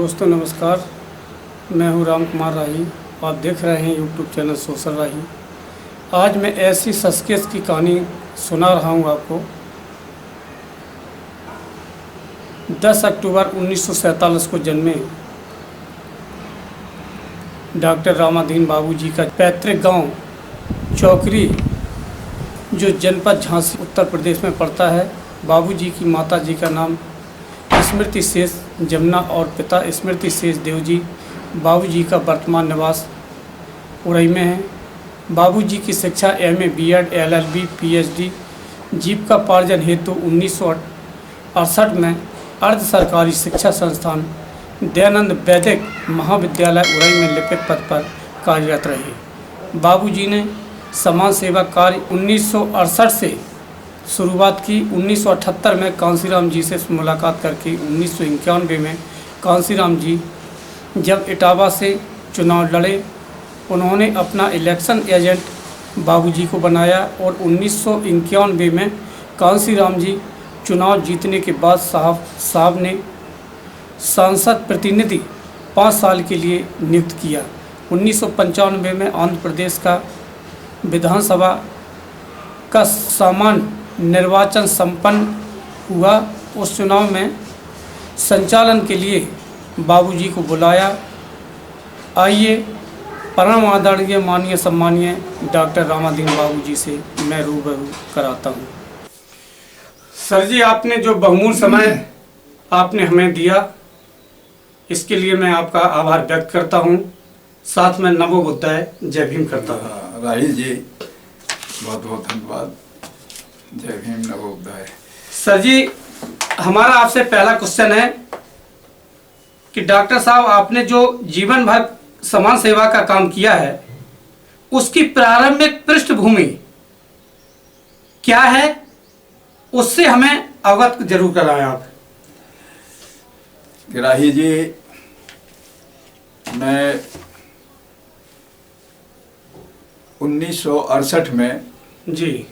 दोस्तों नमस्कार, मैं हूं राम कुमार राही। आप देख रहे हैं यूट्यूब चैनल सोशल राही। आज मैं ऐसी सस्केस की कहानी सुना रहा हूं आपको। 10 अक्टूबर 1947 को जन्मे डॉक्टर रामाधीन बाबूजी का पैतृक गांव चौकरी, जो जनपद झांसी उत्तर प्रदेश में पड़ता है। बाबूजी की माता जी का नाम स्मृति शेष जमुना और पिता स्मृति शेष देव जी। बाबूजी का वर्तमान निवास उड़ई में है। बाबूजी की शिक्षा एमए, बीएड, एलएलबी, पीएचडी। जीविकापार्जन हेतु 1968 में अर्ध सरकारी शिक्षा संस्थान दयानंद वैदिक महाविद्यालय उड़ई में लिपिक पद पर कार्यरत रहे। बाबूजी ने समाज सेवा कार्य 1968 से शुरुआत की। 1978 में कांसीराम जी से मुलाकात करके 1991 में कांसीराम जी जब इटावा से चुनाव लड़े, उन्होंने अपना इलेक्शन एजेंट बाबूजी को बनाया और 1991 में कांसीराम जी चुनाव जीतने के बाद साहब ने सांसद प्रतिनिधि 5 साल के लिए नियुक्त किया। 1995 में आंध्र प्रदेश का विधानसभा का सामान्य निर्वाचन संपन्न हुआ। उस चुनाव में संचालन के लिए बाबूजी को बुलाया। आइए परम आदरणीय माननीय सम्मानीय डॉक्टर रामाधीन बाबूजी से मैं रूबरू कराता हूँ। सर जी, आपने जो बहुमूल्य समय आपने हमें दिया, इसके लिए मैं आपका आभार व्यक्त करता हूँ। साथ में नमो बुद्धाय, जय भीम करता हूँ। राही जी, बहुत बहुत धन्यवाद। जय भीम, नमो बुद्धाय। सर जी, हमारा आपसे पहला क्वेश्चन है कि डॉक्टर साहब, आपने जो जीवन भर समाज सेवा का काम किया है, उसकी प्रारंभिक पृष्ठभूमि क्या है, उससे हमें अवगत जरूर कराएं आप। राही जी, मैं 1968 में जी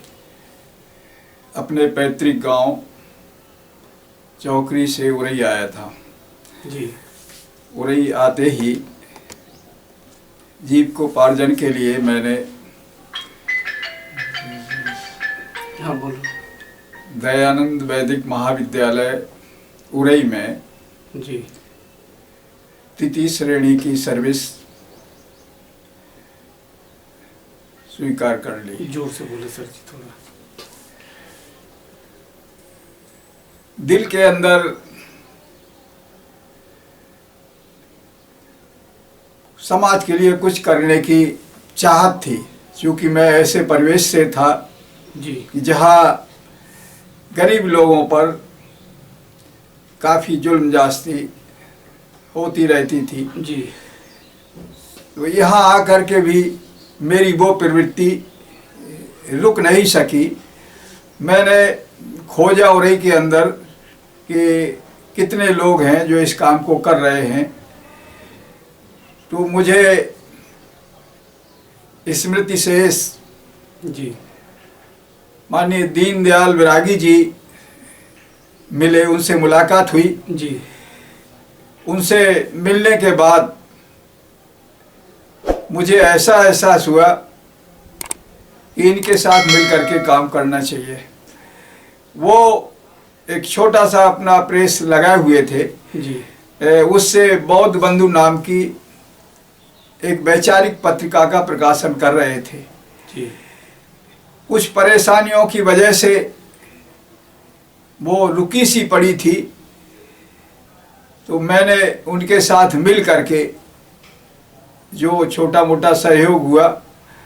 अपने पैतृक गांव चौकरी से उड़ई आया था। जी। उड़ई आते ही जीविकोपार्जन के लिए मैंने हाँ बोलो। दयानंद वैदिक महाविद्यालय उड़ई में जी। तृतीय श्रेणी की सर्विस स्वीकार कर ली। जोर से बोले सर जी थोड़ा। दिल के अंदर समाज के लिए कुछ करने की चाहत थी, क्योंकि मैं ऐसे परिवेश से था जी कि जहाँ गरीब लोगों पर काफ़ी जुल्म जास्ती होती रहती थी जी। तो यहाँ आकर के भी मेरी वो प्रवृत्ति रुक नहीं सकी। मैंने खोजा उड़ई के अंदर कि कितने लोग हैं जो इस काम को कर रहे हैं, तो मुझे स्मृति शेष जी माननीय दीनदयाल विरागी जी मिले, उनसे मुलाकात हुई। जी। उनसे मिलने के बाद मुझे ऐसा एहसास हुआ कि इनके साथ मिल करके काम करना चाहिए। वो एक छोटा सा अपना प्रेस लगाए हुए थे जी। उससे बौद्ध बंधु नाम की एक वैचारिक पत्रिका का प्रकाशन कर रहे थे। जी। कुछ परेशानियों की वजह से वो रुकी सी पड़ी थी, तो मैंने उनके साथ मिल करके जो छोटा मोटा सहयोग हुआ,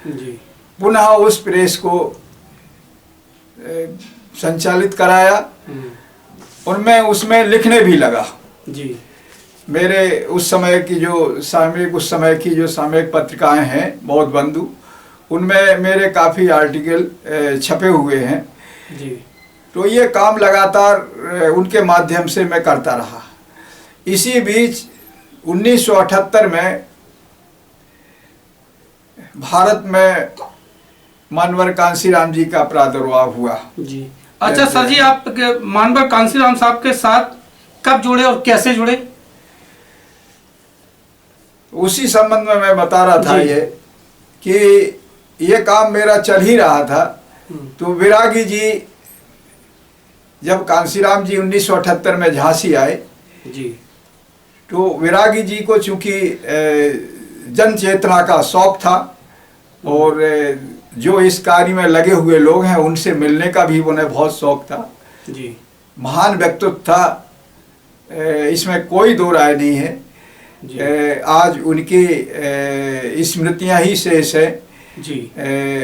जी। पुनः उस प्रेस को संचालित कराया और मैं उसमें लिखने भी लगा। जी। मेरे उस समय की जो सामयिक पत्रिकाएं हैं बौद्ध बंधु, उनमें मेरे काफ़ी आर्टिकल छपे हुए हैं। जी। तो ये काम लगातार उनके माध्यम से मैं करता रहा। इसी बीच 1978 में भारत में मानवर कांसीराम जी का प्रादुर्भाव हुआ। जी। अच्छा सर जी, आप मानवर कांसीराम साहब के साथ कब जुड़े और कैसे जुड़े? उसी संबंध में मैं बता रहा था जी। ये कि ये काम मेरा चल ही रहा था। तो विरागी जी जब कांसीराम जी 1978 में झांसी आए, जी, तो विरागी जी को चूंकि जन चेतना का शौक था और जो इस कार्य में लगे हुए लोग हैं उनसे मिलने का भी उन्हें बहुत शौक था। जी, महान व्यक्तित्व था, इसमें कोई दो राय नहीं है। जी, आज उनकी स्मृतियां ही शेष है, जी,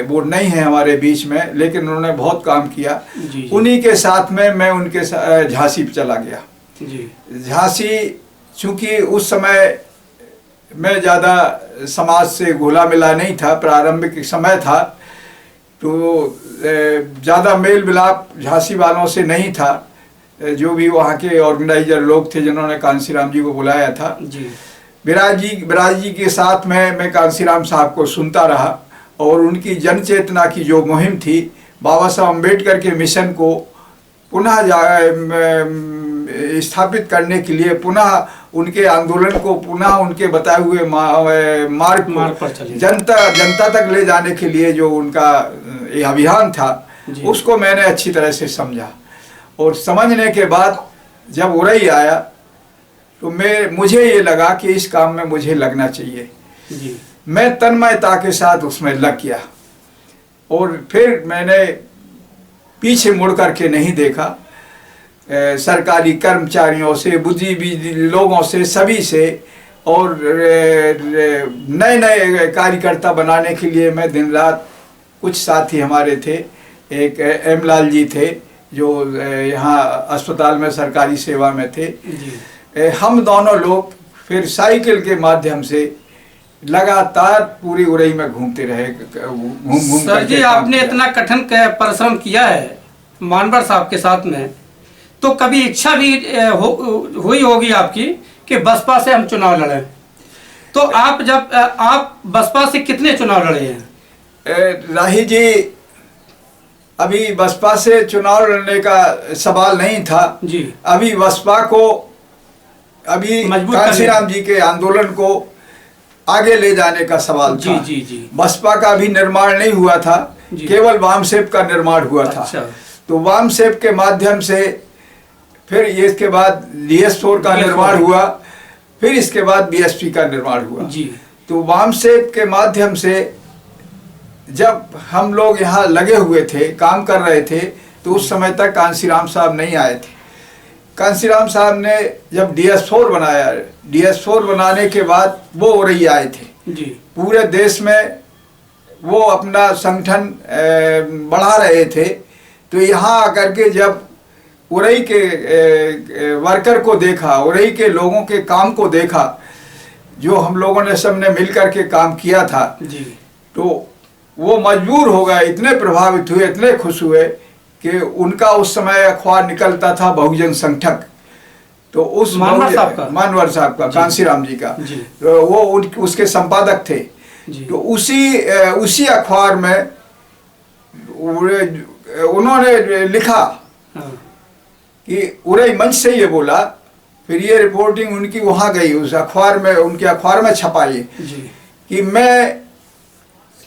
वो नहीं है हमारे बीच में, लेकिन उन्होंने बहुत काम किया। जी, उन्हीं के साथ में मैं उनके झांसी चला गया। जी, झांसी चूंकि उस समय मैं ज़्यादा समाज से घुला मिला नहीं था, प्रारंभिक समय था, तो ज़्यादा मेल मिलाप झांसी वालों से नहीं था। जो भी वहाँ के ऑर्गेनाइजर लोग थे जिन्होंने कांसीराम जी को बुलाया था, जी, विराज जी के साथ में मैं कांसीराम साहब को सुनता रहा और उनकी जन चेतना की जो मुहिम थी, बाबा साहब अम्बेडकर के मिशन को पुनः स्थापित करने के लिए, पुनः उनके आंदोलन को, पुनः उनके बताए हुए मार्ग पर चले। जनता तक ले जाने के लिए जो उनका ये अभियान था, उसको मैंने अच्छी तरह से समझा। और समझने के बाद जब उरई आया तो मुझे ये लगा कि इस काम में मुझे लगना चाहिए। जी, मैं तन्मयता के साथ उसमें लग गया और फिर मैंने पीछे मुड़ करके नहीं देखा। सरकारी कर्मचारियों से, बुद्धिजीवी लोगों से, सभी से, और नए नए कार्यकर्ता बनाने के लिए मैं दिन रात, कुछ साथी हमारे थे, एक एम लाल जी थे जो यहाँ अस्पताल में सरकारी सेवा में थे, जी, हम दोनों लोग फिर साइकिल के माध्यम से लगातार पूरी उरई में घूमते रहे। घूम सर जी, आपने इतना कठिन परिश्रम किया है मानवर साहब के साथ में, तो कभी इच्छा भी हुई होगी आपकी कि बसपा से हम चुनाव लड़ें। तो आप बसपा से कितने चुनाव लड़े हैं? राही जी, अभी बसपा से चुनाव लड़ने का सवाल नहीं था जी। अभी बसपा को, अभी कांसीराम जी के आंदोलन को आगे ले जाने का सवाल जी, था। जी, जी। बसपा का भी निर्माण नहीं हुआ था, केवल वामसेप का निर्माण हुआ था। अच्छा। तो वामसेप के माध्यम से फिर इसके बाद DS4 का निर्माण हुआ, फिर इसके बाद BSP का निर्माण हुआ जी। तो वामसेप के माध्यम से जब हम लोग यहाँ लगे हुए थे, काम कर रहे थे, तो उस समय तक कांसीराम साहब नहीं आए थे। कांसीराम साहब ने जब DS4 बनाया, DS4 बनाने के बाद वो उरई आए थे जी। पूरे देश में वो अपना संगठन बढ़ा रहे थे। तो यहाँ आकर के जब उरई के वर्कर को देखा, उरई के लोगों के काम को देखा, जो हम लोगों ने सबने मिलकर के काम किया था जी। तो वो मजबूर हो गए, इतने प्रभावित हुए, इतने खुश हुए कि उनका उस समय अखबार निकलता था बहुजन संगठक। तो उस मानवर साहब का कांसीराम जी का जी। तो वो उसके संपादक थे जी। तो उसी अखबार में उन्होंने लिखा कि उरई मंच से ये बोला, फिर ये रिपोर्टिंग उनकी वहाँ गई, उस अखबार में, उनके अखबार में छपाई कि मैं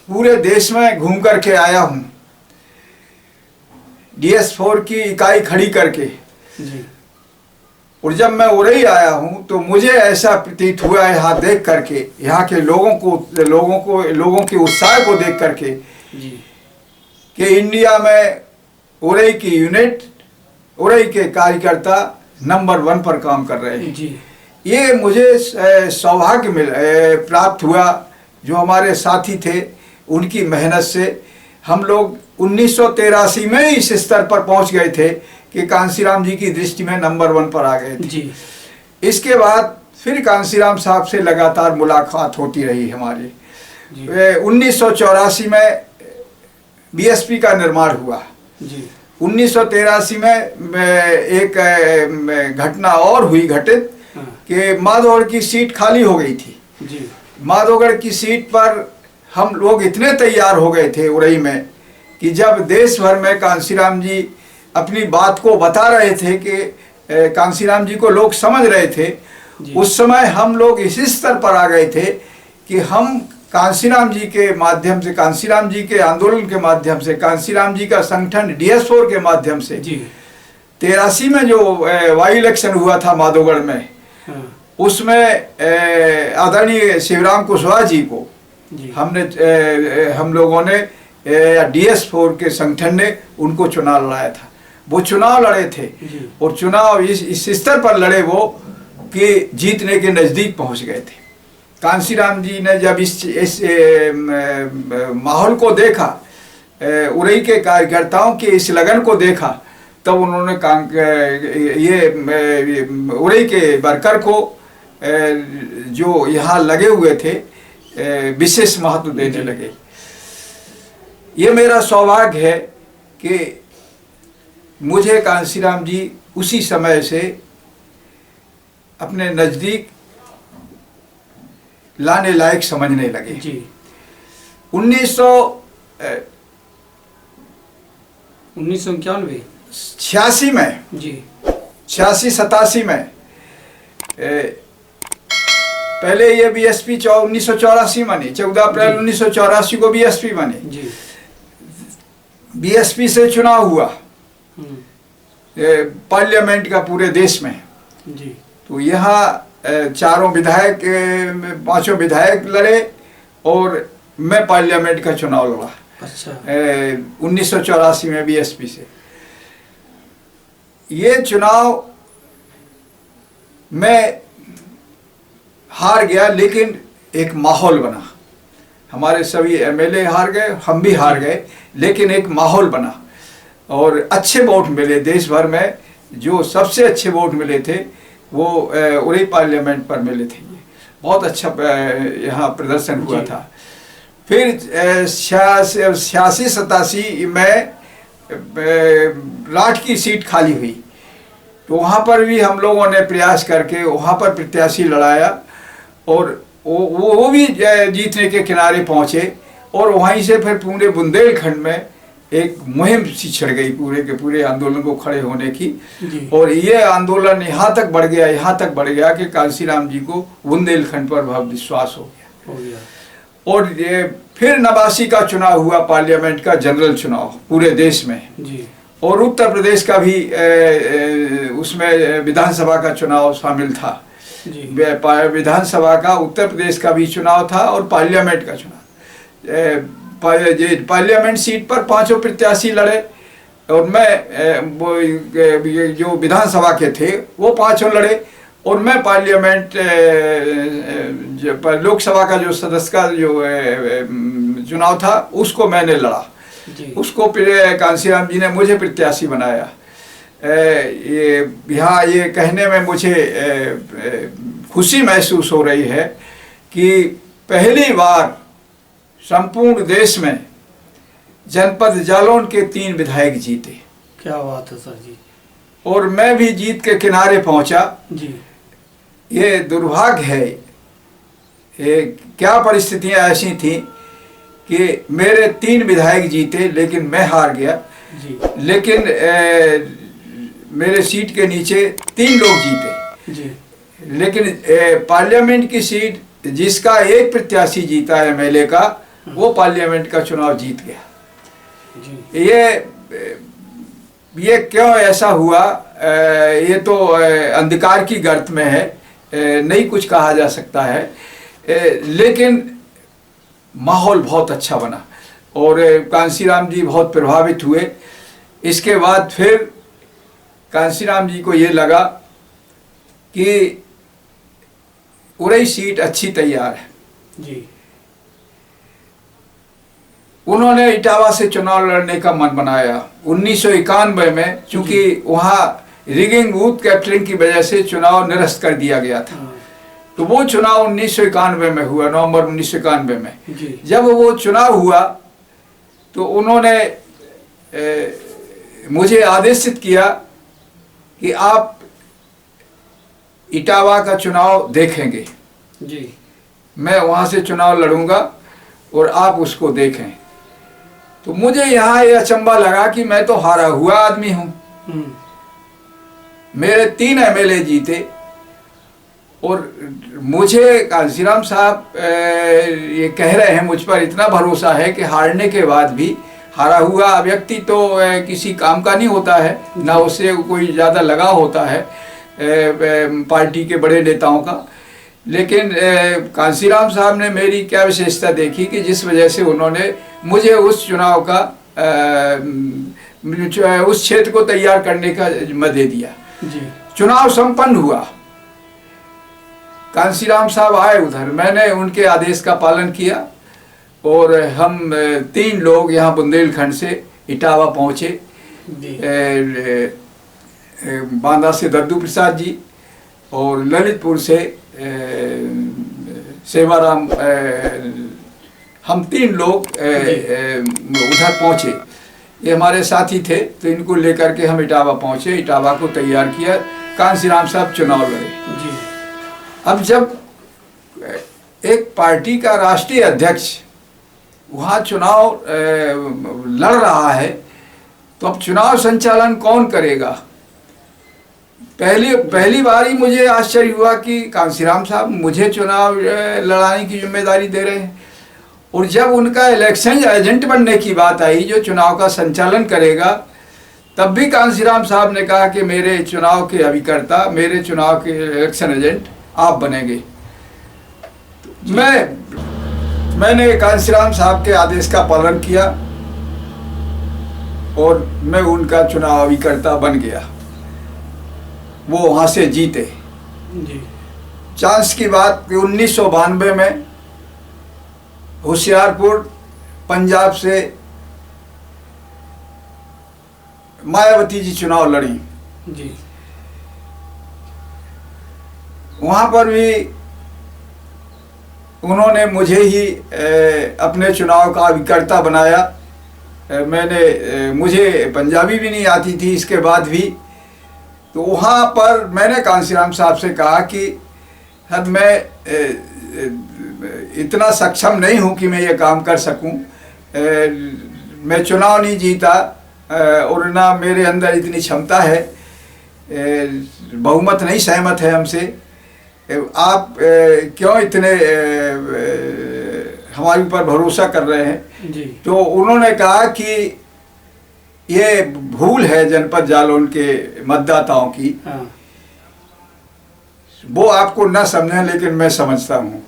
पूरे देश में घूम करके आया हूँ DS4 की इकाई खड़ी करके जी। और जब मैं उरई आया हूँ तो मुझे ऐसा प्रतीत हुआ है यहाँ देख करके, यहाँ के लोगों के उत्साह को देख करके जी। कि इंडिया में उरई की यूनिट, उरई के कार्यकर्ता नंबर 1 पर काम कर रहे हैं जी। ये मुझे सौभाग्य प्राप्त हुआ, जो हमारे साथी थे उनकी मेहनत से हम लोग 1983 में इस स्तर पर पहुंच गए थे कि कांसीराम जी की दृष्टि में नंबर 1 पर आ गए थे जी। इसके बाद फिर कांसीराम साहब से लगातार मुलाकात होती रही हमारी। 1984 में BSP का निर्माण हुआ जी। 1983 में एक घटना और हुई घटित कि माधोगढ़ की सीट खाली हो गई थी जी। माधोगढ़ की सीट पर हम लोग इतने तैयार हो गए थे उरई में कि जब देश भर में कांसीराम जी अपनी बात को बता रहे थे कि कांसीराम जी को लोग समझ रहे थे, जी। उस समय हम लोग इसी स्तर पर आ गए थे कि हम कांसीराम जी के माध्यम से, कांसीराम जी के आंदोलन के माध्यम से, कांसीराम जी का संगठन DS4 के माध्यम से जी 83 में जो वाई इलेक्शन हुआ था माधोगढ़ में, हाँ उसमें आदरणीय शिवराम कुशवाहा जी को जी हम लोगों ने DS4 के संगठन ने उनको चुनाव लड़ाया था। वो चुनाव लड़े थे जी। और चुनाव इस स्तर पर लड़े वो कि जीतने के नज़दीक पहुंच गए थे। कांसीराम जी ने जब इस माहौल को देखा, उरई के कार्यकर्ताओं के इस लगन को देखा, तब उन्होंने ये उरई के वर्कर को जो यहाँ लगे हुए थे विशेष महत्व देने लगे। ये मेरा सौभाग्य है कि मुझे कांसीराम जी उसी समय से अपने नज़दीक लाने लायक समझने लगे। जी 1991 में जी 86-87 में पहले ये BSP 1984 बनी, 14 अप्रैल 1984 को BSP बनी। जी BSP से चुनाव हुआ पार्लियामेंट का पूरे देश में। जी तो यहाँ चारों विधायक, 5 विधायक लड़े और मैं पार्लियामेंट का चुनाव लड़ा। अच्छा 1984 में BSP से। ये चुनाव मैं हार गया, लेकिन एक माहौल बना। हमारे सभी MLA हार गए, हम भी हार गए, लेकिन एक माहौल बना और अच्छे वोट मिले। देश भर में जो सबसे अच्छे वोट मिले थे वो उरई पार्लियामेंट पर मिले थे। ये बहुत अच्छा यहाँ प्रदर्शन हुआ था। फिर 86-87 में राठ की सीट खाली हुई, तो वहाँ पर भी हम लोगों ने प्रयास करके वहाँ पर प्रत्याशी लड़ाया और वो भी जीतने के किनारे पहुँचे। और वहीं से फिर पूरे बुंदेलखंड में एक मुहिम सी छिड़ गई पूरे के पूरे आंदोलन को खड़े होने की। और ये आंदोलन यहाँ तक बढ़ गया कि कांसीराम जी को बुंदेलखंड पर बहुत विश्वास हो गया। और ये फिर 89 का चुनाव हुआ, पार्लियामेंट का जनरल चुनाव पूरे देश में जी। और उत्तर प्रदेश का भी उसमें विधानसभा का चुनाव शामिल था। विधानसभा का उत्तर प्रदेश का भी चुनाव था और पार्लियामेंट का चुनाव। पार्लियामेंट सीट पर 5 प्रत्याशी लड़े और मैं जो विधानसभा के थे वो 5 लड़े और मैं पार्लियामेंट लोकसभा का जो सदस्य का जो चुनाव था उसको मैंने लड़ा। उसको कांसीराम जी ने मुझे प्रत्याशी बनाया। यहाँ ये कहने में मुझे खुशी महसूस हो रही है कि पहली बार संपूर्ण देश में जनपद जालौन के 3 विधायक जीते। क्या बात है सर जी। और मैं भी जीत के किनारे पहुंचा जी। ये दुर्भाग्य है, ये क्या परिस्थितियां ऐसी थी कि मेरे 3 विधायक जीते लेकिन मैं हार गया जी। लेकिन मेरे सीट के नीचे 3 लोग जीते जी। लेकिन पार्लियामेंट की सीट जिसका एक प्रत्याशी जीता है MLA का, वो पार्लियामेंट का चुनाव जीत गया जी। ये क्यों ऐसा हुआ, ये तो अंधकार की गर्त में है, नहीं कुछ कहा जा सकता है, लेकिन माहौल बहुत अच्छा बना और कांसीराम जी बहुत प्रभावित हुए। इसके बाद फिर कांसीराम जी को ये लगा कि उरई सीट अच्छी तैयार है जी। उन्होंने इटावा से चुनाव लड़ने का मन बनाया 1991 में, चूंकि वहाँ रिगिंग बूथ कैप्चरिंग की वजह से चुनाव निरस्त कर दिया गया था। तो वो चुनाव 1991 में हुआ, नवंबर 1991 में जी। जब वो चुनाव हुआ तो उन्होंने मुझे आदेशित किया कि आप इटावा का चुनाव देखेंगे जी। मैं वहाँ से चुनाव लड़ूंगा और आप उसको देखें। तो मुझे यहाँ ये अचंबा लगा कि मैं तो हारा हुआ आदमी हूँ, मेरे 3 MLA जीते और मुझे कांसीराम साहब ये कह रहे हैं, मुझ पर इतना भरोसा है कि हारने के बाद भी, हारा हुआ व्यक्ति तो किसी काम का नहीं होता है, ना उससे कोई ज़्यादा लगाव होता है पार्टी के बड़े नेताओं का, लेकिन कांसीराम साहब ने मेरी क्या विशेषता देखी कि जिस वजह से उन्होंने मुझे उस चुनाव का उस क्षेत्र को तैयार करने का जिम्मा दे दिया जी। चुनाव संपन्न हुआ, कांसीराम साहब आए उधर, मैंने उनके आदेश का पालन किया और हम 3 लोग यहाँ बुंदेलखंड से इटावा पहुँचे। बांदा से दद्दू प्रसाद जी और ललितपुर से सेवाराम, हम 3 लोग उधर पहुँचे। ये हमारे साथी थे, तो इनको लेकर के हम इटावा पहुँचे, इटावा को तैयार किया। कांसीराम साहब चुनाव लड़े जी। अब जब एक पार्टी का राष्ट्रीय अध्यक्ष वहाँ चुनाव लड़ रहा है, तो अब चुनाव संचालन कौन करेगा? पहली बार ही मुझे आश्चर्य हुआ कि कांसीराम साहब मुझे चुनाव लड़ाने की जिम्मेदारी दे रहे हैं। और जब उनका इलेक्शन एजेंट बनने की बात आई, जो चुनाव का संचालन करेगा, तब भी कांसीराम साहब ने कहा कि मेरे चुनाव के अभिकर्ता, मेरे चुनाव के इलेक्शन एजेंट आप बनेंगे। मैंने कांसीराम साहब के आदेश का पालन किया और मैं उनका चुनाव अभिकर्ता बन गया। वो वहाँ से जीते जी। चांस की बात कि 1992 में होशियारपुर पंजाब से मायावती जी चुनाव लड़ी जी। वहाँ पर भी उन्होंने मुझे ही अपने चुनाव का अभिकर्ता बनाया। मुझे पंजाबी भी नहीं आती थी इसके बाद भी, तो वहाँ पर मैंने कांसीराम साहब से कहा कि मैं इतना सक्षम नहीं हूँ कि मैं ये काम कर सकूँ, मैं चुनाव नहीं जीता और ना मेरे अंदर इतनी क्षमता है, बहुमत नहीं सहमत है हमसे, आप क्यों इतने हमारे ऊपर भरोसा कर रहे हैं जी। तो उन्होंने कहा कि ये भूल है जनपद जालौन के मतदाताओं की, हाँ। वो आपको ना समझें लेकिन मैं समझता हूँ।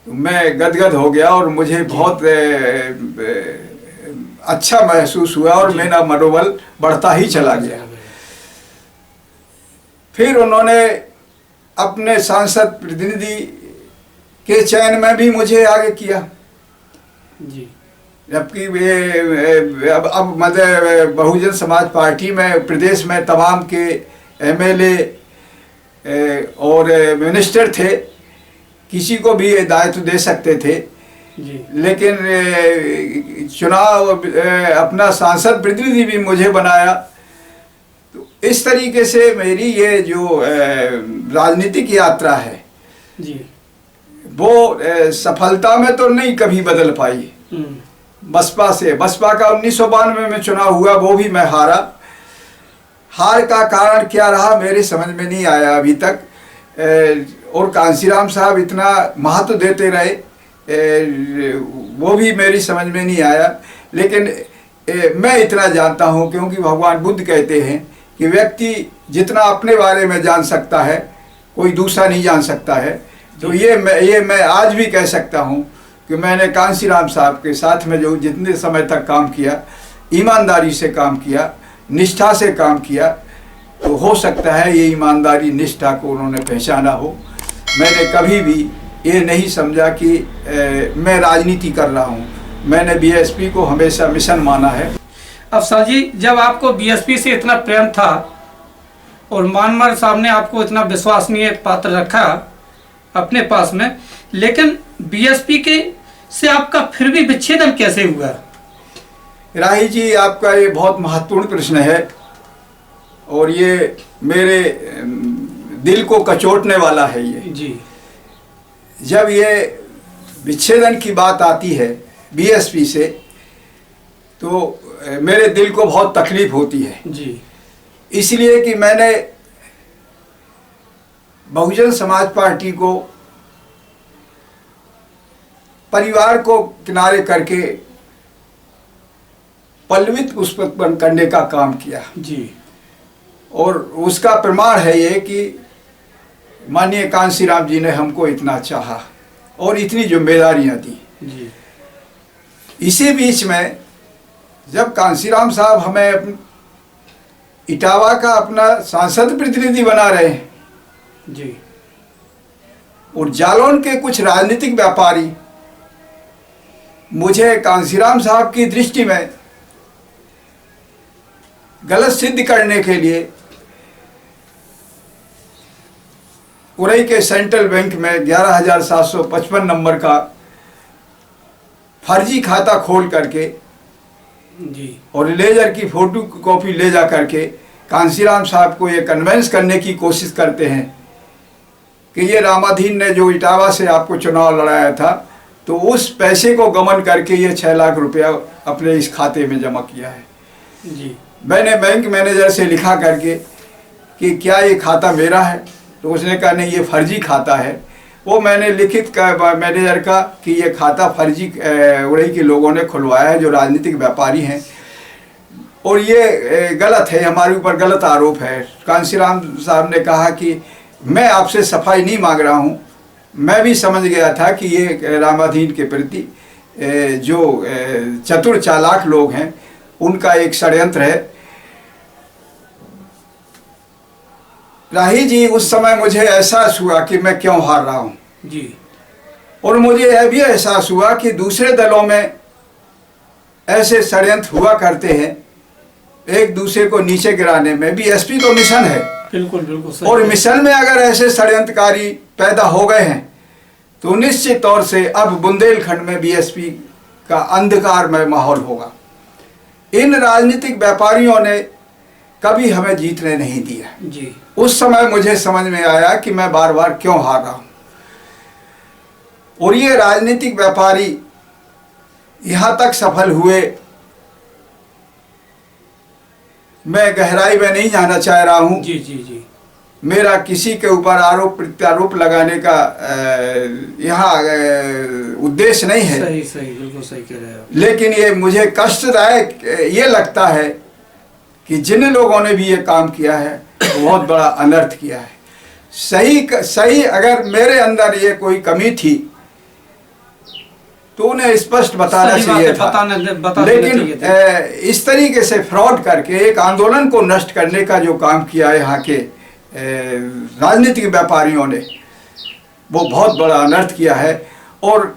तो मैं गदगद हो गया और मुझे बहुत अच्छा महसूस हुआ और मेरा मनोबल बढ़ता ही चला गया। फिर उन्होंने अपने सांसद प्रतिनिधि के चयन में भी मुझे आगे किया जी। जबकि अब मतलब बहुजन समाज पार्टी में प्रदेश में तमाम के एमएलए और मिनिस्टर थे, किसी को भी दायित्व दे सकते थे जी। लेकिन चुनाव अपना सांसद प्रतिनिधि भी मुझे बनाया। तो इस तरीके से मेरी ये जो राजनीतिक यात्रा है जी, वो सफलता में तो नहीं कभी बदल पाई। बसपा का 1992 में चुनाव हुआ, वो भी मैं हारा। हार का कारण क्या रहा मेरे समझ में नहीं आया अभी तक, और कांसीराम साहब इतना महत्व देते रहे, वो भी मेरी समझ में नहीं आया। लेकिन मैं इतना जानता हूँ, क्योंकि भगवान बुद्ध कहते हैं कि व्यक्ति जितना अपने बारे में जान सकता है, कोई दूसरा नहीं जान सकता है। तो ये मैं आज भी कह सकता हूँ कि मैंने कांसीराम साहब के साथ में जो जितने समय तक काम किया, ईमानदारी से काम किया, निष्ठा से काम किया, तो हो सकता है ये ईमानदारी निष्ठा को उन्होंने पहचाना हो। मैंने कभी भी ये नहीं समझा कि मैं राजनीति कर रहा हूँ। मैंने बीएसपी को हमेशा मिशन माना है। अफसर जी, जब आपको बीएसपी से इतना प्रेम था और म्यांमार साहब ने आपको इतना विश्वसनीय पात्र रखा अपने पास में, लेकिन बीएसपी के से आपका फिर भी विच्छेदन कैसे हुआ? राही जी, आपका ये बहुत महत्वपूर्ण प्रश्न है और ये मेरे दिल को कचोटने वाला है ये जी। जब ये विच्छेदन की बात आती है बीएसपी से, तो मेरे दिल को बहुत तकलीफ होती है जी। इसलिए कि मैंने बहुजन समाज पार्टी को परिवार को किनारे करके पल्लवित पुष्प करने का काम किया जी। और उसका प्रमाण है ये कि माननीय कांसीराम जी ने हमको इतना चाहा और इतनी जिम्मेदारियां दी जी। इसी बीच में जब कांसीराम साहब हमें इटावा का अपना सांसद प्रतिनिधि बना रहे हैं जी। और जालौन के कुछ राजनीतिक व्यापारी मुझे कांसीराम साहब की दृष्टि में गलत सिद्ध करने के लिए उरई के सेंट्रल बैंक में 11,755 नंबर का फर्जी खाता खोल करके जी। और लेजर की फोटो कॉपी ले जा करके कांसीराम साहब को ये कन्वेंस करने की कोशिश करते हैं कि ये रामाधीन ने जो इटावा से आपको चुनाव लड़ाया था तो उस पैसे को गमन करके ये 6 लाख रुपया अपने इस खाते में जमा किया है जी। मैंने बैंक मैनेजर से लिखा करके कि क्या ये खाता मेरा है, तो उसने कहा नहीं, ये फर्जी खाता है। वो मैंने लिखित मैनेजर का कि ये खाता फर्जी उड़ई के लोगों ने खुलवाया है जो राजनीतिक व्यापारी हैं और ये गलत है, हमारे ऊपर गलत आरोप है। कांसीराम साहब ने कहा कि मैं आपसे सफाई नहीं मांग रहा हूँ, मैं भी समझ गया था कि ये रामाधीन के प्रति जो चतुर चालाक लोग हैं उनका एक षड्यंत्र है। राही जी, उस समय मुझे एहसास हुआ कि मैं क्यों हार रहा हूँ जी। और मुझे यह भी एहसास हुआ कि दूसरे दलों में ऐसे षड्यंत्र हुआ करते हैं एक दूसरे को नीचे गिराने में। बीएसपी तो मिशन है, बिल्कुल बिल्कुल सही। और मिशन में अगर ऐसे षड्यंत्रकारी पैदा हो गए हैं तो निश्चित तौर से अब बुंदेलखंड में बीएसपी का अंधकारमय माहौल होगा। इन राजनीतिक व्यापारियों ने कभी हमें जीतने नहीं दिया जी। उस समय मुझे समझ में आया कि मैं बार बार क्यों हार रहा हूं। और ये राजनीतिक व्यापारी यहां तक सफल हुए, मैं गहराई में नहीं जाना चाह रहा हूं। जी जी जी। मेरा किसी के ऊपर आरोप प्रत्यारोप लगाने का यहाँ उद्देश्य नहीं है। सही सही, बिल्कुल सही कह रहे हैं। लेकिन ये मुझे कष्टदायक ये लगता है कि जिन लोगों ने भी ये काम किया है बहुत बड़ा अनर्थ किया है। सही अगर मेरे अंदर ये कोई कमी थी तो उन्हें स्पष्ट बताना चाहिए था, लेकिन इस तरीके से फ्रॉड करके एक आंदोलन को नष्ट करने का जो काम किया है यहाँ के राजनीतिक व्यापारियों ने, वो बहुत बड़ा अनर्थ किया है। और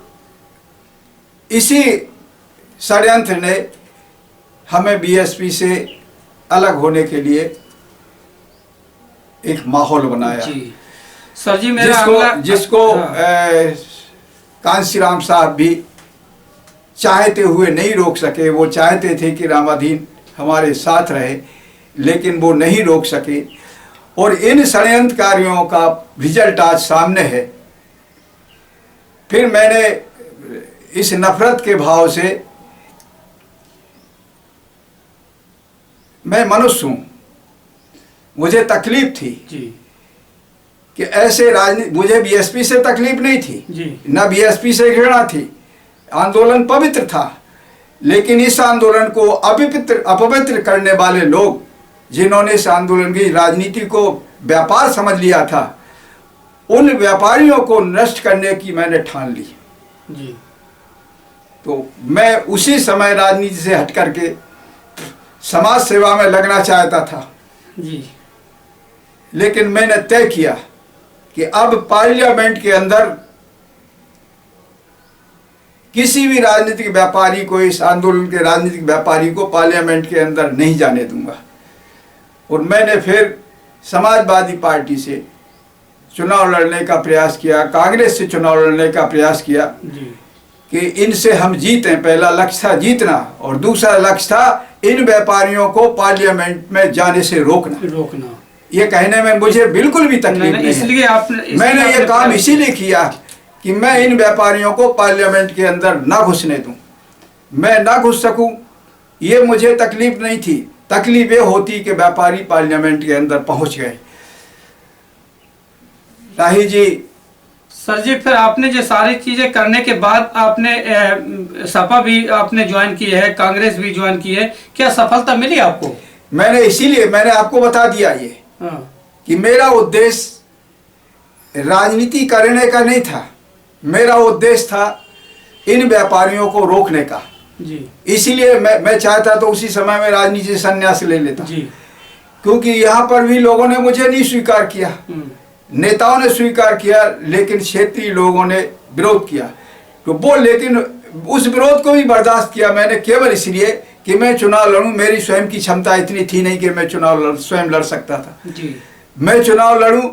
इसी षड्यंत्र ने हमें बीएसपी से अलग होने के लिए एक माहौल बनाया जी। सर जी, मेरा जिसको कांसीराम साहब भी चाहते हुए नहीं रोक सके। वो चाहते थे कि रामाधीन हमारे साथ रहे, लेकिन वो नहीं रोक सके। और इन षड्यंत्रकारियों का रिजल्ट आज सामने है। फिर मैंने इस नफरत के भाव से, मैं मनुष्य हूँ, मुझे तकलीफ थी जी कि ऐसे राजनीति, मुझे बीएसपी से तकलीफ नहीं थी जी, न बीएसपी से घृणा थी। आंदोलन पवित्र था, लेकिन इस आंदोलन को अपवित्र करने वाले लोग, जिन्होंने इस आंदोलन की राजनीति को व्यापार समझ लिया था, उन व्यापारियों को नष्ट करने की मैंने ठान ली जी। तो मैं उसी समय राजनीति से हट करके समाज सेवा में लगना चाहता था जी। लेकिन मैंने तय किया कि अब पार्लियामेंट के अंदर किसी भी राजनीतिक व्यापारी को, इस आंदोलन के राजनीतिक व्यापारी को पार्लियामेंट के अंदर नहीं जाने दूंगा। और मैंने फिर समाजवादी पार्टी से चुनाव लड़ने का प्रयास किया, कांग्रेस से चुनाव लड़ने का प्रयास किया जी। कि इनसे हम जीतें। पहला लक्ष्य था जीतना, और दूसरा लक्ष्य था इन व्यापारियों को पार्लियामेंट में जाने से रोकना। ये कहने में मुझे बिल्कुल भी तकलीफ नहीं है। इसलिए मैंने ये काम इसीलिए किया कि मैं इन व्यापारियों को पार्लियामेंट के अंदर ना घुसने दूं, मैं ना घुस सकूं। ये मुझे तकलीफ नहीं थी। तकलीफ ये होती कि व्यापारी पार्लियामेंट के अंदर पहुंच गए। राही जी। सर जी, फिर आपने जो सारी चीजें करने के बाद आपने सपा भी आपने ज्वाइन की है, कांग्रेस भी ज्वाइन की है, क्या सफलता मिली आपको? मैंने इसीलिए मैंने आपको बता दिया ये हाँ। कि मेरा उद्देश्य राजनीति करने का नहीं था, मेरा उद्देश्य था इन व्यापारियों को रोकने का जी। इसीलिए मैं चाहता तो उसी समय में राजनीति से संन्यास ले लेता जी। क्योंकि यहाँ पर भी लोगों ने मुझे नहीं स्वीकार किया, नेताओं ने स्वीकार किया, लेकिन क्षेत्रीय लोगों ने विरोध किया। तो वो लेकिन उस विरोध को भी बर्दाश्त किया मैंने, केवल इसलिए कि मैं चुनाव लड़ूं। मेरी स्वयं की क्षमता इतनी थी नहीं कि मैं चुनाव स्वयं लड़ सकता था। जी। मैं चुनाव लड़ूं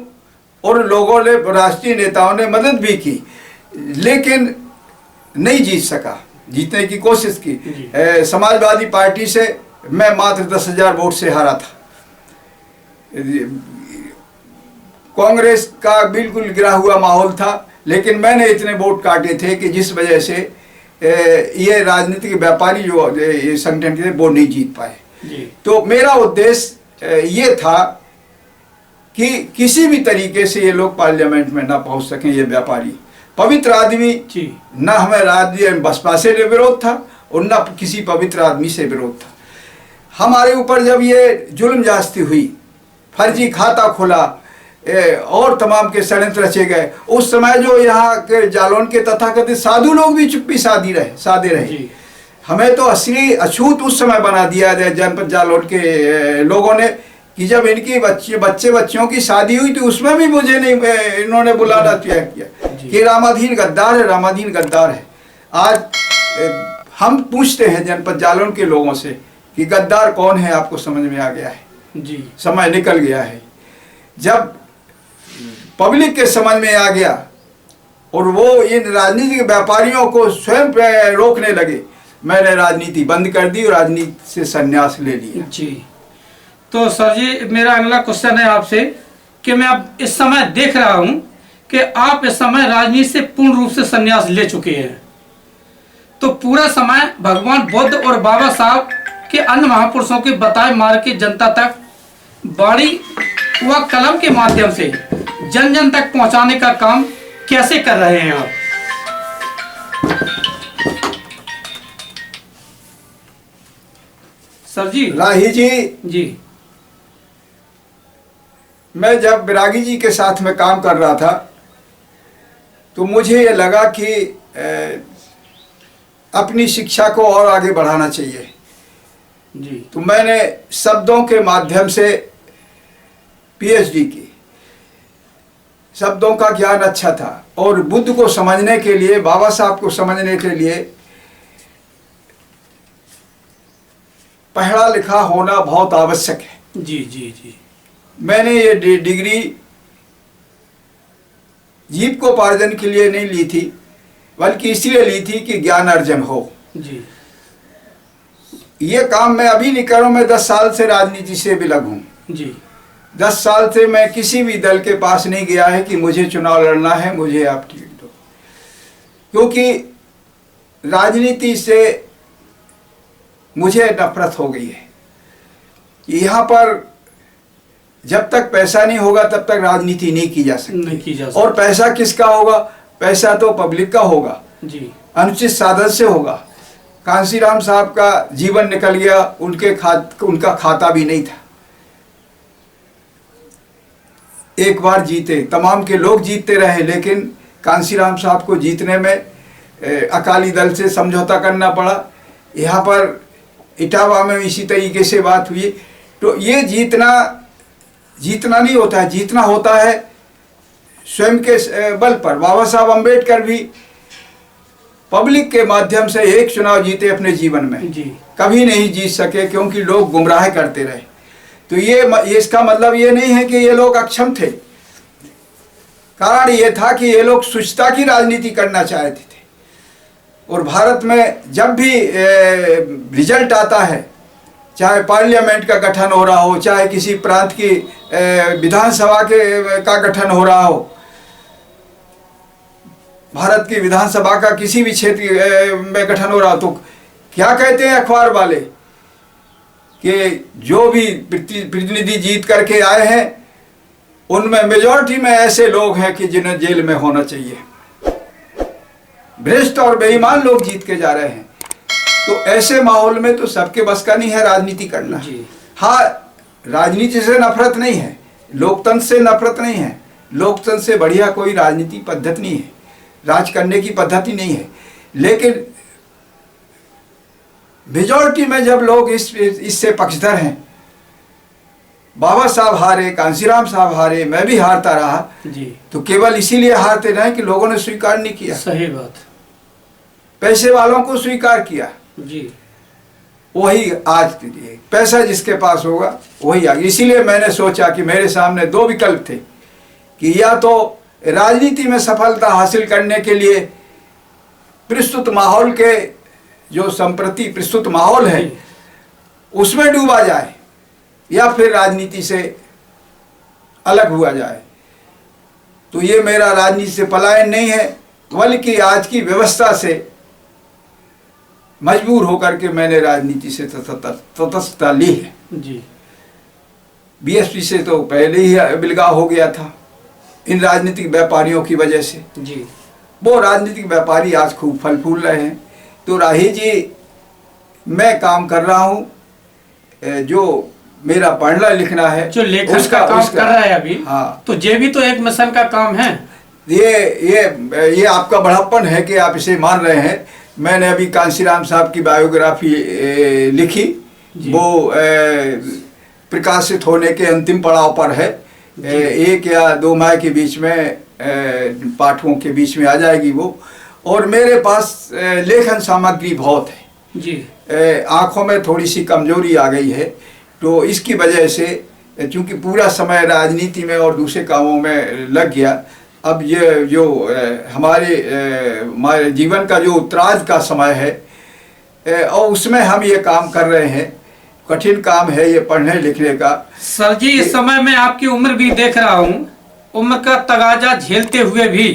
और लोगों ने, राष्ट्रीय नेताओं ने मदद भी की, लेकिन नहीं जीत सका। जीतने की कोशिश की, समाजवादी पार्टी से मैं मात्र 10,000 वोट से हारा था। कांग्रेस का बिल्कुल गिरा हुआ माहौल था, लेकिन मैंने इतने वोट काटे थे कि जिस वजह से ये राजनीतिक व्यापारी जो ये संगठन के वो नहीं जीत पाए। तो मेरा उद्देश्य ये था कि किसी भी तरीके से ये लोग पार्लियामेंट में ना पहुंच सकें। ये व्यापारी पवित्र आदमी, न हमें राज्य बसपा से विरोध था और न किसी पवित्र आदमी से विरोध था। हमारे ऊपर जब ये जुल्म जास्ती हुई, फर्जी खाता खुला और तमाम के षड्यंत्र रचे गए, उस समय जो यहाँ के जालौन के तथाकथित साधु लोग भी चुप्पी साधे रहे। हमें तो असली अछूत उस समय बना दिया जनपद जालौन के लोगों ने कि जब इनकी बच्चियों की शादी हुई तो उसमें भी मुझे नहीं, इन्होंने बुलाना तय किया कि रामाधीन गद्दार है, रामाधीन गद्दार है। आज हम पूछते हैं जनपद जालौन के लोगों से कि गद्दार कौन है, आपको समझ में आ गया है जी। समय निकल गया है। जब पब्लिक के समझ में आ गया और वो इन राजनीतिक व्यापारियों को स्वयं रोकने लगे, मैंने राजनीति बंद कर दी और राजनीति से संन्यास ले लिया जी। तो सर जी, मेरा अगला क्वेश्चन है आपसे कि मैं अब इस समय देख रहा हूं कि आप इस समय राजनीति से पूर्ण रूप से संन्यास ले चुके हैं, तो पूरा समय भगवान बुद्ध और बाबा साहब के अन्य महापुरुषों के बताए मार्ग की जनता तक बाणी व कलम के माध्यम से जन जन तक पहुंचाने का काम कैसे कर रहे हैं आप? सर जी। राही जी, मैं जब बैरागी जी के साथ में काम कर रहा था तो मुझे ये लगा कि अपनी शिक्षा को और आगे बढ़ाना चाहिए जी। तो मैंने शब्दों के माध्यम से पीएचडी की। शब्दों का ज्ञान अच्छा था और बुद्ध को समझने के लिए, बाबा साहब को समझने के लिए पढ़ा लिखा होना बहुत आवश्यक है जी जी जी। मैंने ये डिग्री जीविकोपार्जन के लिए नहीं ली थी, बल्कि इसलिए ली थी कि ज्ञान अर्जन हो जी। ये काम मैं अभी नहीं करूं, मैं 10 साल से राजनीति से भी लग हूं जी। 10 साल से मैं किसी भी दल के पास नहीं गया है कि मुझे चुनाव लड़ना है, मुझे आप टिकट दो, क्योंकि राजनीति से मुझे नफरत हो गई है। यहाँ पर जब तक पैसा नहीं होगा तब तक राजनीति नहीं की जा सकती। और पैसा किसका होगा? पैसा तो पब्लिक का होगा जी। अनुचित साधन से होगा। कांसीराम साहब का जीवन निकल गया, उनका खाता भी नहीं था। एक बार जीते, तमाम के लोग जीतते रहे, लेकिन कांसीराम साहब को जीतने में अकाली दल से समझौता करना पड़ा। यहाँ पर इटावा में इसी तरीके से बात हुई। तो ये जीतना नहीं होता है, जीतना होता है स्वयं के बल पर। बाबा साहब अम्बेडकर भी पब्लिक के माध्यम से एक चुनाव जीते अपने जीवन में जी। कभी नहीं जीत सके क्योंकि लोग गुमराह करते रहे। तो ये इसका मतलब ये नहीं है कि ये लोग अक्षम थे। कारण ये था कि ये लोग शुचिता की राजनीति करना चाहते थे। और भारत में जब भी रिजल्ट आता है, चाहे पार्लियामेंट का गठन हो रहा हो, चाहे किसी प्रांत की विधानसभा का गठन हो रहा हो, भारत की विधानसभा का किसी भी क्षेत्र में गठन हो रहा हो, तो क्या कहते हैं अखबार वाले कि जो भी प्रतिनिधि जीत करके आए हैं उनमें मेजॉरिटी में ऐसे लोग हैं कि जिन्हें जेल में होना चाहिए। भ्रष्ट और बेईमान लोग जीत के जा रहे हैं। तो ऐसे माहौल में तो सबके बस का नहीं है राजनीति करना। हाँ, राजनीति से नफरत नहीं है, लोकतंत्र से नफरत नहीं है। लोकतंत्र से बढ़िया कोई राजनीति पद्धति नहीं है, राज करने की पद्धति नहीं है। लेकिन मेजॉरिटी में जब लोग इससे पक्षधर हैं, बाबा साहब हारे, कांसीराम साहब हारे, मैं भी हारता रहा जी, तो केवल इसीलिए हारते रहे कि लोगों ने स्वीकार नहीं किया। सही बात। पैसे वालों को स्वीकार किया जी, वही आज पैसा जिसके पास होगा वही आगे। इसीलिए मैंने सोचा कि मेरे सामने दो विकल्प थे कि या तो राजनीति में सफलता हासिल करने के लिए प्रस्तुत माहौल के जो संप्रति प्रस्तुत माहौल है उसमें डूबा जाए, या फिर राजनीति से अलग हुआ जाए। तो ये मेरा राजनीति से पलायन नहीं है, बल्कि आज की व्यवस्था से मजबूर होकर के मैंने राजनीति से तटस्थता ली है। जी, बीएसपी से तो पहले ही बिलगाव हो गया था इन राजनीतिक व्यापारियों की वजह से। जी, वो राजनीतिक व्यापारी आज खूब फल फूल रहे हैं। तो राही जी, मैं काम कर रहा हूँ, जो मेरा पढ़ना लिखना है, जो लेखन का काम कर रहा है अभी। हाँ, तो ये भी तो एक मिशन का काम है। ये आपका बड़प्पन है कि आप इसे मान रहे हैं। मैंने अभी कांसीराम साहब की बायोग्राफी लिखी, वो प्रकाशित होने के अंतिम पड़ाव पर है। 1 या 2 माह के बीच में पाठकों के बीच में आ जाएगी वो। और मेरे पास लेखन सामग्री बहुत है जी। आँखों में थोड़ी सी कमजोरी आ गई है, तो इसकी वजह से चूँकि पूरा समय राजनीति में और दूसरे कामों में लग गया, अब ये जो हमारे जीवन का जो उत्तरार्ध का समय है और उसमें हम ये काम कर रहे हैं। कठिन काम है ये पढ़ने लिखने का। सर जी, इस समय मैं आपकी उम्र भी देख रहा हूँ, उम्र का तगाजा झेलते हुए भी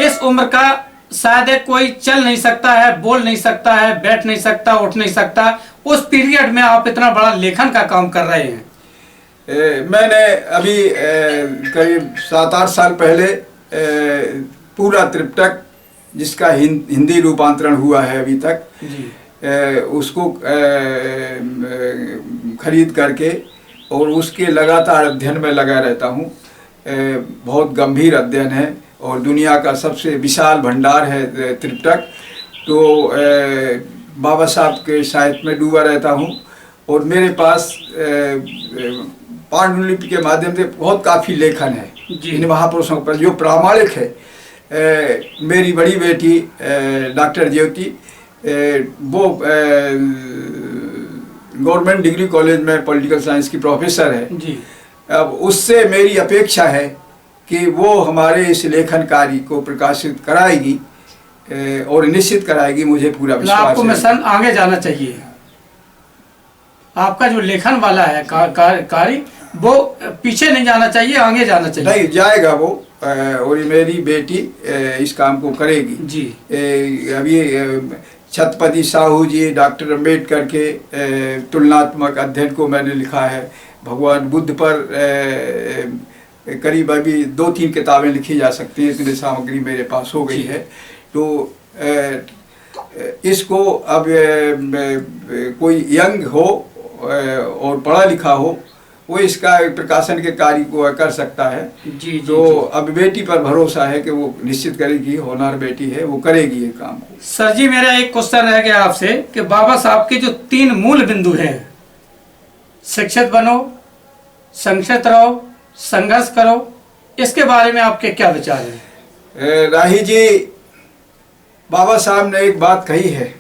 इस उम्र का शायद कोई चल नहीं सकता है, बोल नहीं सकता है, बैठ नहीं सकता, उठ नहीं सकता। उस पीरियड में आप इतना बड़ा लेखन का काम कर रहे हैं। मैंने अभी करीब 7-8 साल पहले पूरा त्रिपिटक, जिसका हिंदी रूपांतरण हुआ है अभी तक जी, उसको खरीद करके और उसके लगातार अध्ययन में लगा रहता हूँ। बहुत गंभीर अध्ययन है और दुनिया का सबसे विशाल भंडार है त्रिपिटक। तो बाबा साहब के साहित्य में डूबा रहता हूँ और मेरे पास पांडुलिपि के माध्यम से बहुत काफ़ी लेखन है इन महापुरुषों पर जो प्रामाणिक है। मेरी बड़ी बेटी डॉक्टर ज्योति, वो गवर्नमेंट डिग्री कॉलेज में पॉलिटिकल साइंस की प्रोफेसर है जी। अब उससे मेरी अपेक्षा है कि वो हमारे इस लेखन कार्य को प्रकाशित कराएगी और निश्चित कराएगी, मुझे पूरा विश्वास है। आपको मिशन आगे जाना चाहिए। आपका जो लेखन वाला है कार्य वो पीछे नहीं जाना चाहिए, आगे जाना चाहिए। नहीं जाएगा वो, और मेरी बेटी इस काम को करेगी जी। अभी छत्रपति साहू जी, डॉक्टर अम्बेडकर के तुलनात्मक अध्ययन को मैंने लिखा है। भगवान बुद्ध पर करीब अभी 2-3 किताबें लिखी जा सकती हैं, इतनी सामग्री मेरे पास हो गई है। तो इसको अब कोई यंग हो और पढ़ा लिखा हो वो इसका प्रकाशन के कार्य को कर सकता है। जी, तो अब बेटी पर भरोसा है कि वो निश्चित करेगी, होनहार बेटी है, वो करेगी ये काम को। सर जी, मेरा एक क्वेश्चन रह गया आपसे कि बाबा साहब के जो 3 मूल बिंदु हैं, शिक्षित बनो, संक्षिप्त रहो, संघर्ष करो, इसके बारे में आपके क्या विचार हैं? राही जी, बाबा साहब ने एक बात कही है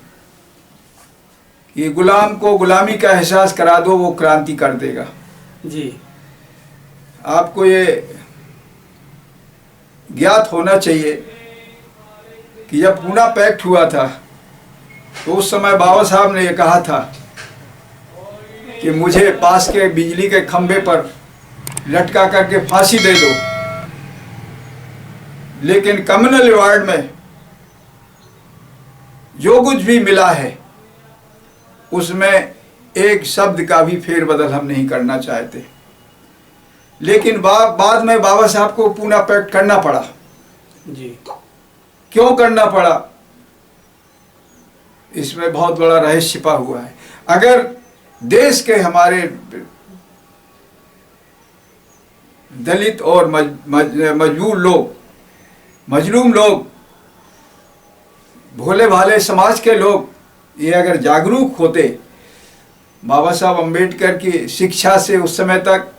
कि गुलाम को गुलामी का एहसास करा दो, वो क्रांति कर देगा। जी। आपको ये ज्ञात होना चाहिए कि जब पूना पैक्ट हुआ था तो उस समय बाबा साहब ने ये कहा था कि मुझे पास के बिजली के खंभे पर लटका करके फांसी दे दो, लेकिन कम्युनल रिवार्ड में जो कुछ भी मिला है उसमें एक शब्द का भी फेरबदल हम नहीं करना चाहते। लेकिन बाद में बाबा साहब को पूना पैक्ट करना पड़ा। जी। क्यों करना पड़ा, इसमें बहुत बड़ा रहस्य छिपा हुआ है। अगर देश के हमारे दलित और मजलूम लोग, भोले भाले समाज के लोग ये अगर जागरूक होते, बाबा साहब अम्बेडकर की शिक्षा से उस समय तक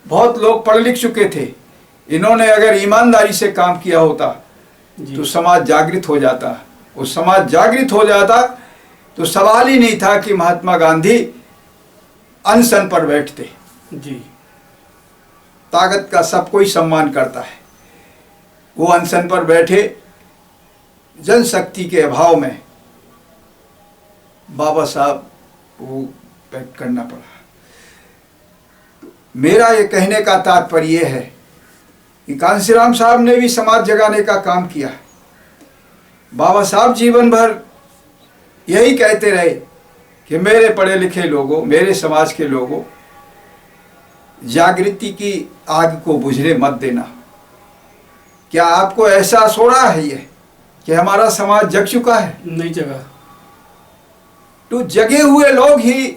बहुत लोग पढ़ लिख चुके थे, इन्होंने अगर ईमानदारी से काम किया होता तो समाज जागृत हो जाता। और समाज जागृत हो जाता तो सवाल ही नहीं था कि महात्मा गांधी अनशन पर बैठते। जी। ताकत का सब कोई सम्मान करता है, वो अनशन पर बैठे, जनशक्ति के अभाव में बाबा साहब को पैक्ट करना पड़ा। मेरा ये कहने का तात्पर्य है कि कांसीराम साहब ने भी समाज जगाने का काम किया। बाबा साहब जीवन भर यही कहते रहे कि मेरे पढ़े लिखे लोगों, मेरे समाज के लोगों, जागृति की आग को बुझने मत देना। क्या आपको एहसास हो रहा है ये कि हमारा समाज जग चुका है? नहीं जगा। तो जगे हुए लोग ही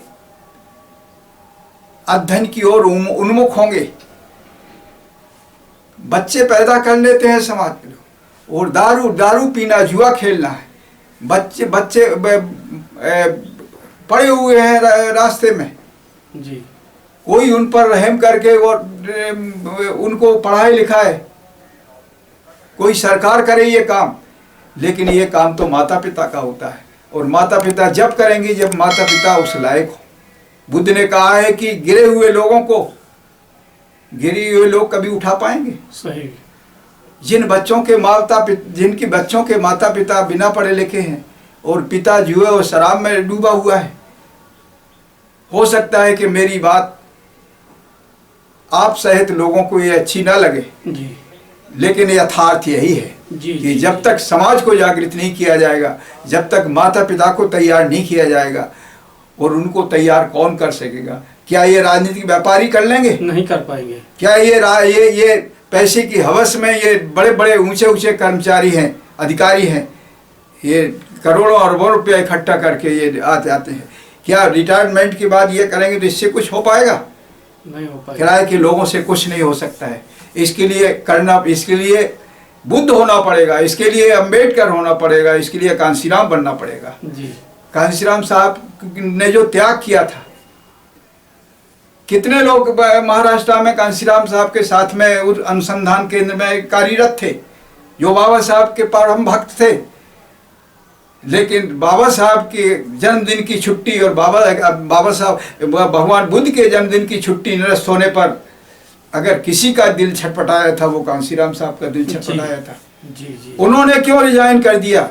अध्ययन की ओर उन्मुख होंगे। बच्चे पैदा कर लेते हैं समाज के लोग, और दारू पीना, जुआ खेलना है। बच्चे पड़े हुए हैं रास्ते में। जी। कोई उन पर रहम करके और उनको पढ़ाए लिखाए, कोई सरकार करे ये काम, लेकिन ये काम तो माता पिता का होता है। और माता पिता जब करेंगे जब माता पिता उस लायक हो। बुद्ध ने कहा है कि गिरे हुए लोगों को गिरे हुए लोग कभी उठा पाएंगे? सही। जिनके बच्चों के माता पिता बिना पढ़े लिखे हैं और पिता जुए और शराब में डूबा हुआ है, हो सकता है कि मेरी बात आप सहित लोगों को ये अच्छी ना लगे। जी। लेकिन यथार्थ यही है कि जब तक समाज को जागृत नहीं किया जाएगा, जब तक माता पिता को तैयार नहीं किया जाएगा, और उनको तैयार कौन कर सकेगा? क्या ये राजनीतिक व्यापारी कर लेंगे? नहीं कर पाएंगे। क्या ये पैसे की हवस में ये बड़े बड़े ऊंचे कर्मचारी हैं, अधिकारी हैं, ये करोड़ों अरबों रुपया इकट्ठा करके ये आते हैं, क्या रिटायरमेंट के बाद ये करेंगे तो इससे कुछ हो पाएगा? नहीं हो पाएगा। किराए के लोगों से कुछ नहीं हो सकता है। इसके लिए बुद्ध होना पड़ेगा, इसके लिए अम्बेडकर होना पड़ेगा, इसके लिए कांसीराम बनना पड़ेगा। जी। कांसीराम साहब ने जो त्याग किया था, कितने लोग महाराष्ट्र में कांसीराम साहब के साथ में उस अनुसंधान केंद्र में कार्यरत थे, जो बाबा साहब के परम भक्त थे। लेकिन बाबा साहब के जन्मदिन की छुट्टी और बाबा साहब भगवान बुद्ध के जन्मदिन की छुट्टी निरस्त होने पर अगर किसी का दिल छटपटाया था, वो कांसीराम साहब का दिल छटपटाया था। जी। उन्होंने क्यों रिजाइन कर दिया?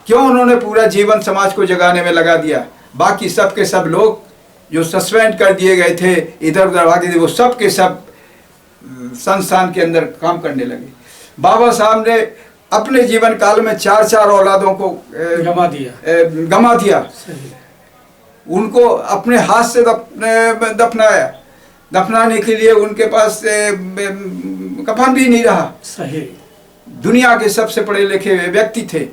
क्यों उन्होंने पूरा जीवन समाज को जगाने में लगा दिया? बाकी सब के सब लोग जो सस्पेंड कर दिए गए थे, इधर उधर भागे थे, वो सब के सब संस्थान के अंदर काम करने लगे। बाबा साहब ने अपने जीवन काल में 4 औलादों को गमा दिया। उनको अपने हाथ से दफनाने के लिए उनके पास कफन भी नहीं रहा। सही। दुनिया के सबसे पढ़े लिखे व्यक्ति थे,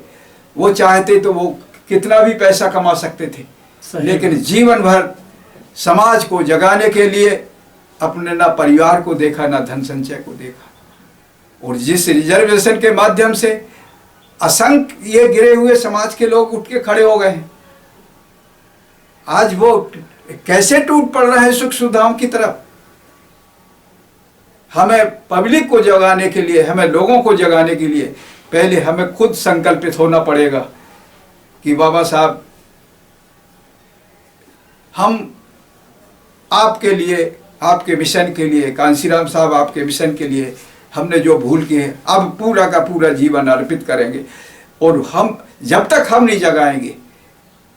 वो चाहते तो वो कितना भी पैसा कमा सकते थे, लेकिन जीवन भर समाज को जगाने के लिए अपने ना परिवार को देखा, ना धन संचय को देखा। और जिस रिजर्वेशन के माध्यम से असंख्य ये गिरे हुए समाज के लोग उठ के खड़े हो गए हैं, आज वो कैसे टूट पड़ रहे हैं सुख सुविधाओं की तरफ। हमें पब्लिक को जगाने के लिए, हमें लोगों को जगाने के लिए पहले हमें खुद संकल्पित होना पड़ेगा कि बाबा साहब, हम आपके लिए, आपके मिशन के लिए, कांसीराम साहब आपके मिशन के लिए हमने जो भूल की है, अब पूरा का पूरा जीवन अर्पित करेंगे। और हम जब तक हम नहीं जगाएंगे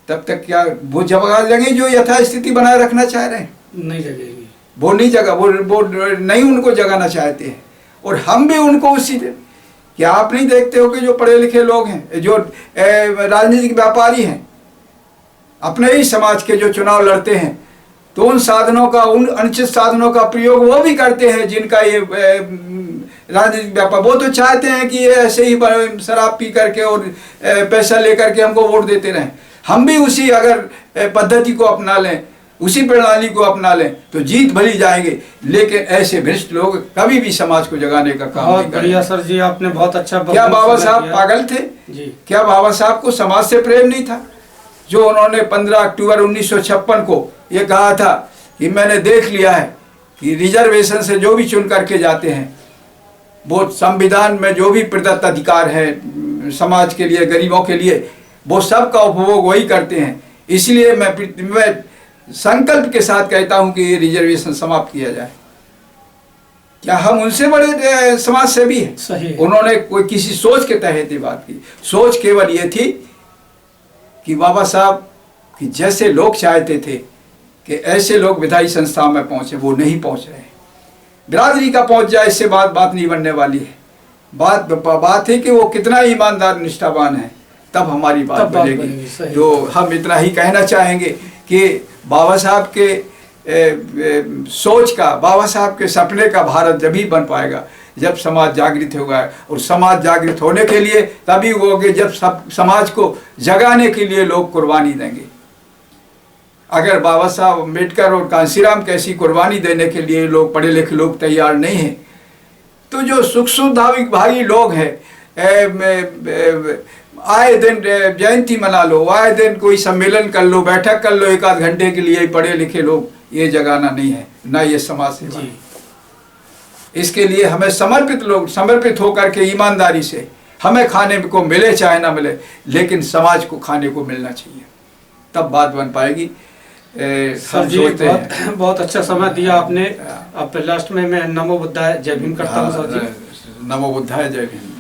तब तक क्या वो जगा जगेंगे जो यथास्थिति बनाए रखना चाह रहे हैं? नहीं जगेगी। वो नहीं जगा, वो नहीं उनको जगाना चाहते हैं। और हम भी उनको उसी दे। क्या आप नहीं देखते हो कि जो पढ़े लिखे लोग हैं, जो राजनीतिक व्यापारी हैं, अपने ही समाज के जो चुनाव लड़ते हैं, तो उन साधनों का, उन अनुचित साधनों का प्रयोग वो भी करते हैं जिनका ये राजनीतिक व्यापार। वो तो चाहते हैं कि ये ऐसे ही शराब पी करके और पैसा लेकर के हमको वोट देते रहें। हम भी उसी अगर पद्धति को अपना लें, उसी प्रणाली को अपना लें तो जीत भली जाएंगे। लेकिन ऐसे भ्रष्ट लोग कभी भी समाज को जगाने का काम नहीं करेंगे। बढ़िया सर जी, आपने बहुत अच्छा। क्या बाबा साहब पागल थे जी? क्या बाबा साहब को समाज से प्रेम नहीं था? जो उन्होंने 15 अक्टूबर 1956 को ये कहा था कि मैंने देख लिया है कि रिजर्वेशन से जो भी चुन करके जाते हैं वो संविधान में जो भी प्रदत्त अधिकार है समाज के लिए, गरीबों के लिए, वो सब का उपभोग वही करते हैं। इसलिए मैं संकल्प के साथ कहता हूं कि ये रिजर्वेशन समाप्त किया जाए। क्या हम उनसे बड़े समाज सेवी हैं? सही है। उन्होंने कोई किसी सोच के तहत ये बात की। सोच केवल ये थी कि बाबा साहब कि जैसे लोग चाहते थे कि ऐसे लोग विधायी संस्थाओं में पहुंचे, वो नहीं पहुंच रहे। बिरादरी का पहुंच जाए, इससे बात नहीं बनने वाली है। बात है कि वो कितना ईमानदार निष्ठावान है, तब हमारी बात बनेगी। तो हम इतना ही कहना चाहेंगे कि बाबा साहब के सोच का, बाबा साहब के सपने का भारत जब ही बन पाएगा जब समाज जागृत होगा। और समाज जागृत होने के लिए तभी होगे जब सब समाज को जगाने के लिए लोग कुर्बानी देंगे। अगर बाबा साहब अम्बेडकर और कांसीराम कैसी कुर्बानी देने के लिए लोग, पढ़े लिखे लोग तैयार नहीं हैं, तो जो सुख सुविधाविक भाई लोग हैं, आए दिन जयंती मना लो, आए दिन कोई सम्मेलन कर लो, बैठक कर लो, एक आध घंटे के लिए पढ़े लिखे लोग, ये जगाना नहीं है, ना ये समाज सेवा है। इसके लिए हमें समर्पित होकर के ईमानदारी से, हमें खाने को मिले चाहे ना मिले, लेकिन समाज को खाने को मिलना चाहिए, तब बात बन पाएगी। सर जी बहुत अच्छा समय दिया आपने। अब लास्ट में मैं नमो बुद्धाय जय भीम करता हूँ सर जी। नमो बुद्धाय जय भीम।